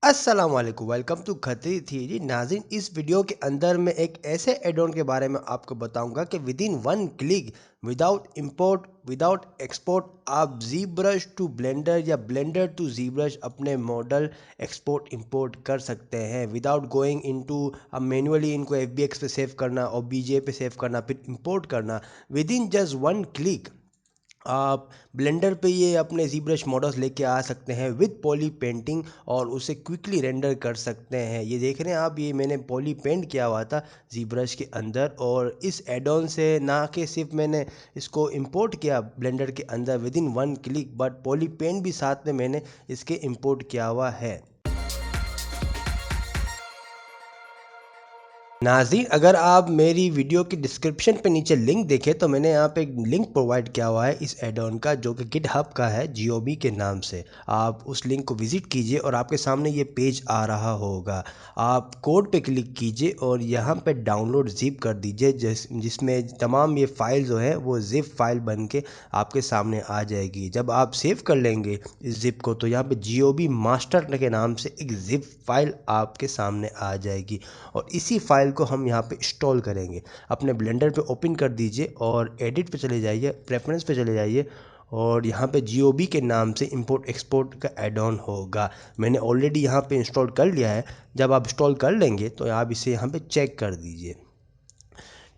अस्सलाम वालेकुम, welcome to Khatri theory. नाज़रीन, इस वीडियो के अंदर मैं एक ऐसे एडोन के बारे में आपको बताऊंगा कि with in one click, without import, without export, आप ज़ब्रश टू ब्लेंडर या ब्लेंडर टू ज़ब्रश अपने मॉडल एक्सपोर्ट इंपोर्ट कर सकते हैं विदाउट गोइंग इनटू अब मैन्युअली इनको FBX पे सेव करना और BJ पे सेव करना फिर इंपोर्ट करना। With in just one click आप ब्लेंडर पे ये अपने ज़ब्रश मॉडल्स लेके आ सकते हैं विद पॉली पेंटिंग और उसे क्विकली रेंडर कर सकते हैं। ये देख रहे हैं आप, ये मैंने पॉली पेंट किया हुआ था ज़ब्रश के अंदर और इस एडॉन से ना कि सिर्फ मैंने इसको इंपोर्ट किया ब्लेंडर के अंदर within one click, but poly paint भी साथ में मैंने इसके इंपोर्ट किया हुआ है। नाज़रीन, अगर आप मेरी वीडियो की डिस्क्रिप्शन पे नीचे लिंक देखें तो मैंने यहाँ पे एक लिंक प्रोवाइड किया हुआ है इस एडॉन का, जो कि गिटहब का है GOB के नाम से। आप उस लिंक को विज़िट कीजिए और आपके सामने ये पेज आ रहा होगा। आप कोड पे क्लिक कीजिए और यहाँ पे डाउनलोड ज़िप कर दीजिए, जिसमें तमाम ये फाइल जो है वो ज़िप फाइल बन के आपके सामने आ जाएगी। जब आप सेव कर लेंगे इस ज़िप को तो यहाँ पे GOB मास्टर के नाम से एक ज़िप फाइल आपके सामने आ जाएगी और इसी फाइल को हम यहाँ पे इंस्टॉल करेंगे। अपने ब्लेंडर पे ओपन कर दीजिए और एडिट पे चले जाइए, प्रेफरेंस पे चले जाइए और यहाँ पे GOB के नाम से इंपोर्ट एक्सपोर्ट का एड ऑन होगा। मैंने ऑलरेडी यहाँ पे इंस्टॉल कर लिया है। जब आप इंस्टॉल कर लेंगे तो आप इसे यहाँ पे चेक कर दीजिए।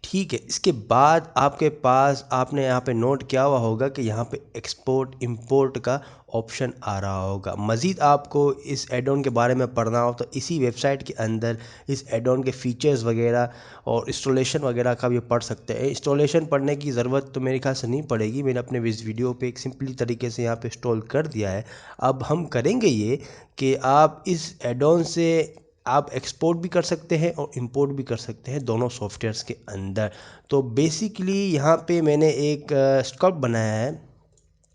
ठीक है, इसके बाद आपके पास आपने यहाँ पे नोट किया हुआ होगा कि यहाँ पे एक्सपोर्ट इंपोर्ट का ऑप्शन आ रहा होगा। मज़ीद आपको इस एडॉन के बारे में पढ़ना हो तो इसी वेबसाइट के अंदर इस एडॉन के फ़ीचर्स वगैरह और इंस्टॉलेशन वगैरह का भी पढ़ सकते हैं। इंस्टॉलेशन पढ़ने की ज़रूरत तो मेरे ख्याल से नहीं पड़ेगी, मैंने अपने इस वीडियो पे एक सिंपली तरीके से यहाँ पे इंस्टॉल कर दिया है। अब हम करेंगे ये कि आप इस एडॉन से आप एक्सपोर्ट भी कर सकते हैं और इंपोर्ट भी कर सकते हैं दोनों सॉफ्टवेयर्स के अंदर। तो बेसिकली यहाँ पे मैंने एक स्कल्प बनाया है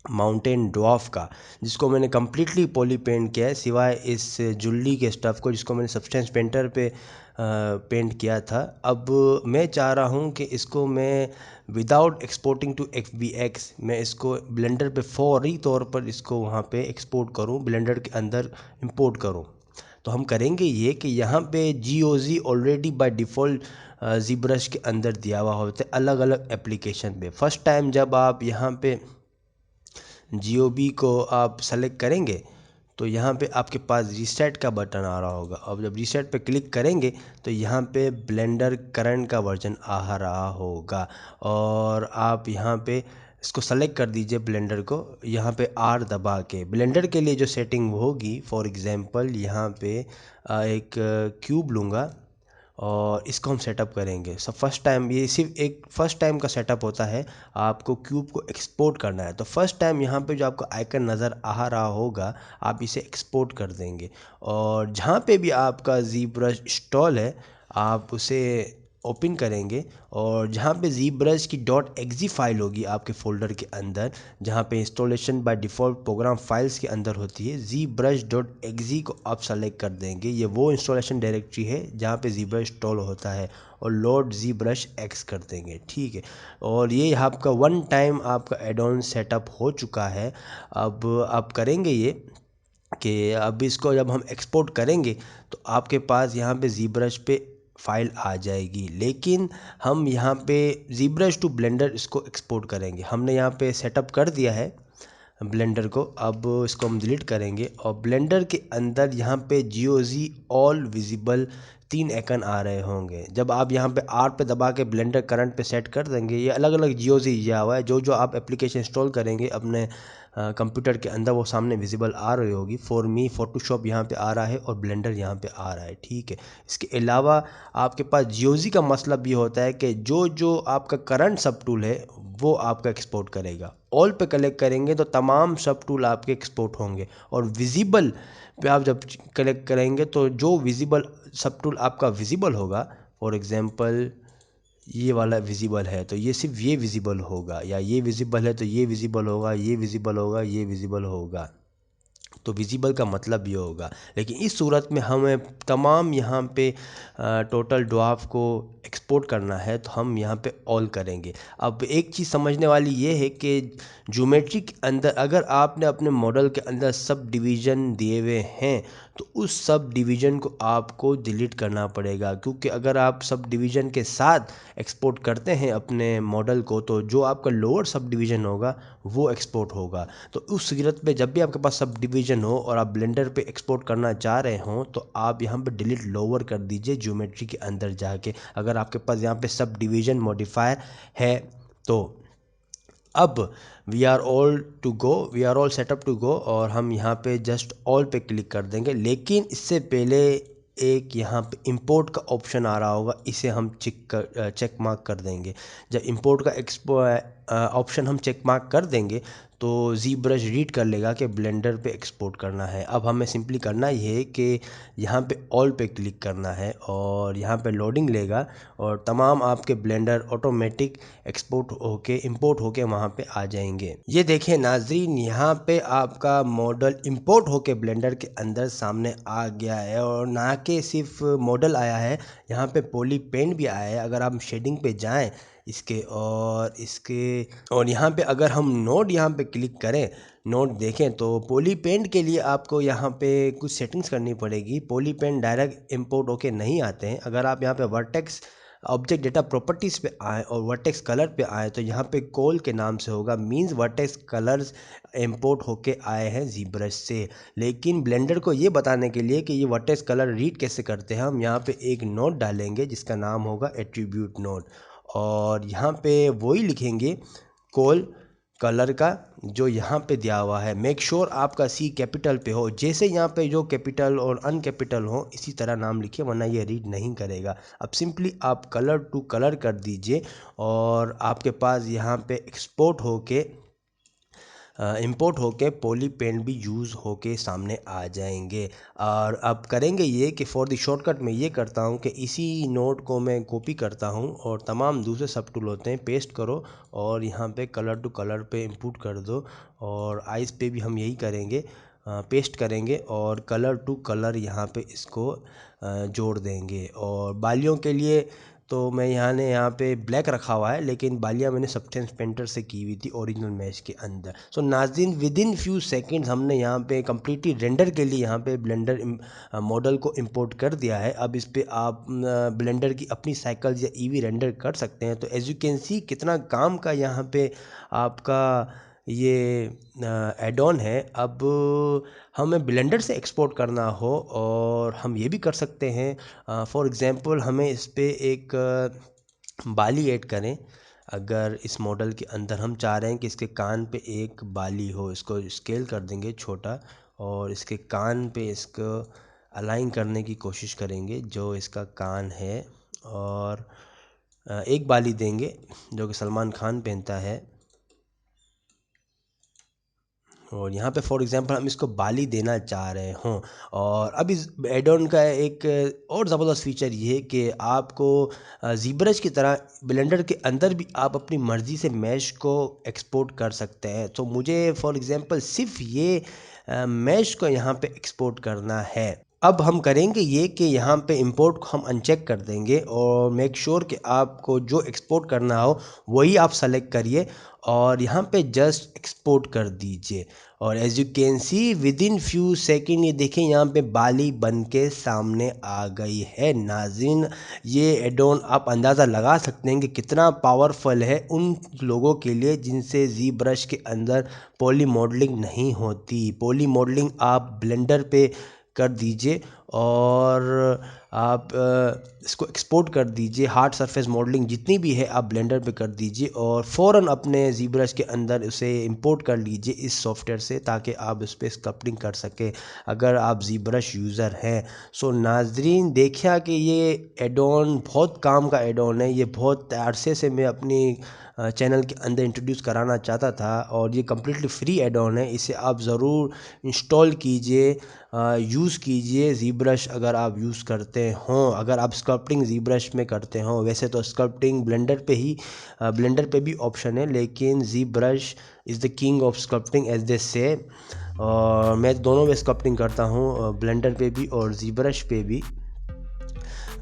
माउंटेन ड्वार्फ का, जिसको मैंने कम्प्लीटली पॉली पेंट किया है सिवाय इस जुल्ली के स्टफ़ को, जिसको मैंने सब्सटेंस पेंटर पे पेंट किया था। अब मैं चाह रहा हूँ कि इसको मैं विदाउट एक्सपोर्टिंग टू FBX मैं इसको ब्लेंडर पे फौरी तौर पर इसको वहाँ पे एक्सपोर्ट करूँ, ब्लेंडर के अंदर इंपोर्ट करूँ। तो हम करेंगे ये कि यहाँ पे GOG ऑलरेडी बाय डिफ़ॉल्ट ज़ब्रश के अंदर दिया हुआ होता है अलग अलग एप्लीकेशन पे। फर्स्ट टाइम जब आप यहाँ पे GOB को आप सेलेक्ट करेंगे तो यहाँ पे आपके पास रीसेट का बटन आ रहा होगा। अब जब रीसेट पे क्लिक करेंगे तो यहाँ पे ब्लेंडर करंट का वर्जन आ रहा होगा और आप यहाँ पे इसको सेलेक्ट कर दीजिए ब्लेंडर को। यहाँ पे R दबा के ब्लेंडर के लिए जो सेटिंग होगी, फॉर एग्ज़ाम्पल यहाँ पे एक क्यूब लूँगा और इसको हम सेटअप करेंगे। फर्स्ट टाइम ये सिर्फ एक फर्स्ट टाइम का सेटअप होता है, आपको क्यूब को एक्सपोर्ट करना है। तो फर्स्ट टाइम यहाँ पे जो आपको आइकन नज़र आ रहा होगा आप इसे एक्सपोर्ट कर देंगे और जहाँ पे भी आपका ज़ब्रश इंस्टॉल है आप उसे ओपन करेंगे और जहाँ पे ज़ब्रश की .exe फाइल होगी आपके फ़ोल्डर के अंदर, जहाँ पे installation by default program files के अंदर होती है, zbrush.exe को आप सेलेक्ट कर देंगे। ये वो इंस्टॉलेशन डायरेक्टरी है जहाँ पे ज़ब्रश इंस्टॉल होता है और लोड ZBrush X कर देंगे। ठीक है, और ये आपका वन टाइम आपका एडॉन सेटअप हो चुका है। अब आप करेंगे ये कि अब इसको जब हम एक्सपोर्ट करेंगे तो आपके पास यहाँ पे ज़ब्रश पे फाइल आ जाएगी, लेकिन हम यहाँ पे ज़ब्रश टू ब्लेंडर इसको एक्सपोर्ट करेंगे। हमने यहाँ पे सेटअप कर दिया है ब्लेंडर को। अब इसको हम डिलीट करेंगे और ब्लेंडर के अंदर यहाँ पे GOG ऑल विजिबल 3 आइकन आ रहे होंगे। जब आप यहाँ पे R पे दबा के ब्लेंडर करंट पे सेट कर देंगे, ये अलग अलग GOG दिया हुआ है, जो आप एप्लीकेशन इंस्टॉल करेंगे अपने कंप्यूटर के अंदर वो सामने विजिबल आ रही होगी। फॉर मी फोटोशॉप यहाँ पे आ रहा है और ब्लेंडर यहाँ पे आ रहा है। ठीक है, इसके अलावा आपके पास GOG का मसला भी होता है कि जो आपका करंट सब टूल है वो आपका एक्सपोर्ट करेगा। ऑल पे कलेक्ट करेंगे तो तमाम सब टूल आपके एक्सपोर्ट होंगे और विजिबल पे आप जब कलेक्ट करेंगे तो जो विजिबल सब टूल आपका विजिबल होगा, फॉर एग्जांपल ये वाला विजिबल है तो ये सिर्फ ये विजिबल होगा, या ये विजिबल है तो ये विजिबल होगा, ये विजिबल होगा, ये विजिबल होगा। तो विजिबल का मतलब ये होगा। लेकिन इस सूरत में हमें तमाम यहाँ पे टोटल ड्वार्फ को एक्सपोर्ट करना है तो हम यहाँ पे ऑल करेंगे। अब एक चीज़ समझने वाली ये है कि ज्योमेट्री के अंदर अगर आपने अपने मॉडल के अंदर सब डिवीज़न दिए हुए हैं तो उस सब डिवीज़न को आपको डिलीट करना पड़ेगा, क्योंकि अगर आप सब डिवीज़न के साथ एक्सपोर्ट करते हैं अपने मॉडल को तो जो आपका लोअर सब डिवीज़न होगा वो एक्सपोर्ट होगा। तो उस सूरत में जब भी आपके पास सब डिवीज़न हो और आप ब्लेंडर पे एक्सपोर्ट करना चाह रहे हों तो आप यहाँ पे डिलीट लोअर कर दीजिए ज्योमेट्री के अंदर जाके, अगर आपके पास यहाँ पे सब डिवीज़न मॉडिफायर है तो। अब we are all set up to go और हम यहाँ पे जस्ट ऑल पे क्लिक कर देंगे। लेकिन इससे पहले एक यहाँ पे इंपोर्ट का ऑप्शन आ रहा होगा, इसे हम चेक मार्क कर देंगे। जब इंपोर्ट का ऑप्शन हम चेक मार्क कर देंगे तो ZBrush रीड कर लेगा कि ब्लेंडर पे एक्सपोर्ट करना है। अब हमें सिंपली करना ये है कि यहाँ पे ऑल पे क्लिक करना है और यहाँ पे लोडिंग लेगा और तमाम आपके ब्लेंडर ऑटोमेटिक एक्सपोर्ट होके इंपोर्ट होके वहाँ पे आ जाएंगे। ये देखिए नाजरीन, यहाँ पे आपका मॉडल इंपोर्ट होके ब्लेंडर के अंदर सामने आ गया है और ना कि सिर्फ मॉडल आया है, यहाँ पे पॉली पेंट भी आया है। अगर आप शेडिंग पे जाएं इसके और यहाँ पे अगर हम नोड यहाँ पे क्लिक करें, नोड देखें तो पॉली पेंट के लिए आपको यहाँ पे कुछ सेटिंग्स करनी पड़ेगी। पॉली पेंट डायरेक्ट इंपोर्ट होके नहीं आते हैं। अगर आप यहाँ पे वर्टेक्स ऑब्जेक्ट डेटा प्रॉपर्टीज़ पे आए और वर्टेक्स कलर पे आए तो यहाँ पे कोल के नाम से होगा, मींस वर्टेक्स कलर्स इंपोर्ट होके आए हैं ZBrush से। लेकिन ब्लेंडर को ये बताने के लिए कि ये वर्टेक्स कलर रीड कैसे करते हैं, हम यहाँ पे एक नोड डालेंगे जिसका नाम होगा एट्रीब्यूट नोड और यहाँ पे वही लिखेंगे कोल कलर का जो यहाँ पे दिया हुआ है। मेक श्योर आपका C कैपिटल पे हो, जैसे यहाँ पे जो कैपिटल और अनकैपिटल हो इसी तरह नाम लिखिए वरना ये रीड नहीं करेगा। अब सिंपली आप कलर टू कलर कर दीजिए और आपके पास यहाँ पे एक्सपोर्ट होके इंपोर्ट होके पॉली पेंट भी यूज़ होके सामने आ जाएंगे। और अब करेंगे ये कि फॉर द शॉर्टकट मैं ये करता हूँ कि इसी नोट को मैं कॉपी करता हूँ और तमाम दूसरे सब टूल होते हैं, पेस्ट करो और यहाँ पे कलर टू कलर पे इंपुट कर दो और आइस पे भी हम यही करेंगे, पेस्ट करेंगे और कलर टू कलर यहाँ पे इसको जोड़ देंगे। और बालियों के लिए तो मैं यहाँ पे ब्लैक रखा हुआ है, लेकिन बालियाँ मैंने सब्सटेंस पेंटर से की हुई थी ओरिजिनल मैश के अंदर। सो नाज़रीन, विद इन फ्यू सेकेंड्स हमने यहाँ पे कम्प्लीटली रेंडर के लिए यहाँ पे ब्लेंडर मॉडल को इंपोर्ट कर दिया है। अब इस पे आप ब्लेंडर की अपनी साइकिल्स या ईवी रेंडर कर सकते हैं। तो एज यू कैन सी कितना काम का यहाँ पे आपका ये एड ऑन है। अब हमें ब्लेंडर से एक्सपोर्ट करना हो और हम ये भी कर सकते हैं। फॉर एग्ज़ाम्पल हमें इस पे एक बाली ऐड करें। अगर इस मॉडल के अंदर हम चाह रहे हैं कि इसके कान पे एक बाली हो, इसको स्केल कर देंगे छोटा और इसके कान पे इसको अलाइन करने की कोशिश करेंगे जो इसका कान है और एक बाली देंगे जो कि सलमान खान पहनता है। और यहाँ पे फॉर एग्जांपल हम इसको बाली देना चाह रहे हों। और अब इस एड ऑन का एक और ज़बरदस्त फीचर ये है कि आपको ZBrush की तरह ब्लेंडर के अंदर भी आप अपनी मर्ज़ी से मैश को एक्सपोर्ट कर सकते हैं। तो मुझे फॉर एग्जांपल सिर्फ ये मैश को यहाँ पे एक्सपोर्ट करना है। अब हम करेंगे ये कि यहाँ पे इंपोर्ट को हम अनचेक कर देंगे और मेक श्योर कि आपको जो एक्सपोर्ट करना हो वही आप सेलेक्ट करिए और यहाँ पे जस्ट एक्सपोर्ट कर दीजिए। और as you can see within few second ये देखें यहाँ पे बाली बन के सामने आ गई है। नाज़रीन, ये एड ऑन आप अंदाज़ा लगा सकते हैं कि कितना पावरफुल है उन लोगों के लिए जिनसे ZBrush के अंदर पॉली मॉडलिंग नहीं होती। पॉली मॉडलिंग आप ब्लेंडर पे कर दीजिए और आप इसको एक्सपोर्ट कर दीजिए। हार्ड सरफेस मॉडलिंग जितनी भी है आप ब्लेंडर पे कर दीजिए और फ़ौरन अपने ZBrush के अंदर उसे इंपोर्ट कर लीजिए इस सॉफ्टवेयर से, ताकि आप उस पर स्कल्पटिंग कर सकें अगर आप ZBrush यूज़र हैं। सो नाजरीन, देखिए कि ये एड ऑन बहुत काम का एड ऑन है। ये बहुत अरसे से मैं अपनी चैनल के अंदर इंट्रोड्यूस कराना चाहता था और ये कम्प्लीटली फ्री एड ऑन है। इसे आप ज़रूर इंस्टॉल कीजिए, यूज़ कीजिए। ZBrush अगर आप यूज़ करते हों, अगर आप स्कल्पटिंग ZBrush में करते हों, वैसे तो स्कल्पटिंग ब्लेंडर पे भी ऑप्शन है, लेकिन ZBrush is the king of sculpting as they say. और मैं दोनों में स्कल्पटिंग करता हूँ, ब्लेंडर पे भी और ZBrush पे भी।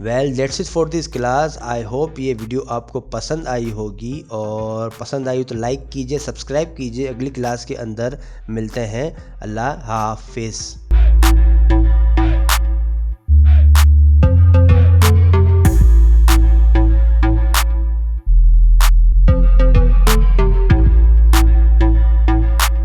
Well that's it for this class. I hope ये वीडियो आपको पसंद आई होगी और पसंद आई तो लाइक कीजिए, सब्सक्राइब कीजिए। अगली क्लास के अंदर मिलते हैं। अल्लाह हाफिज़।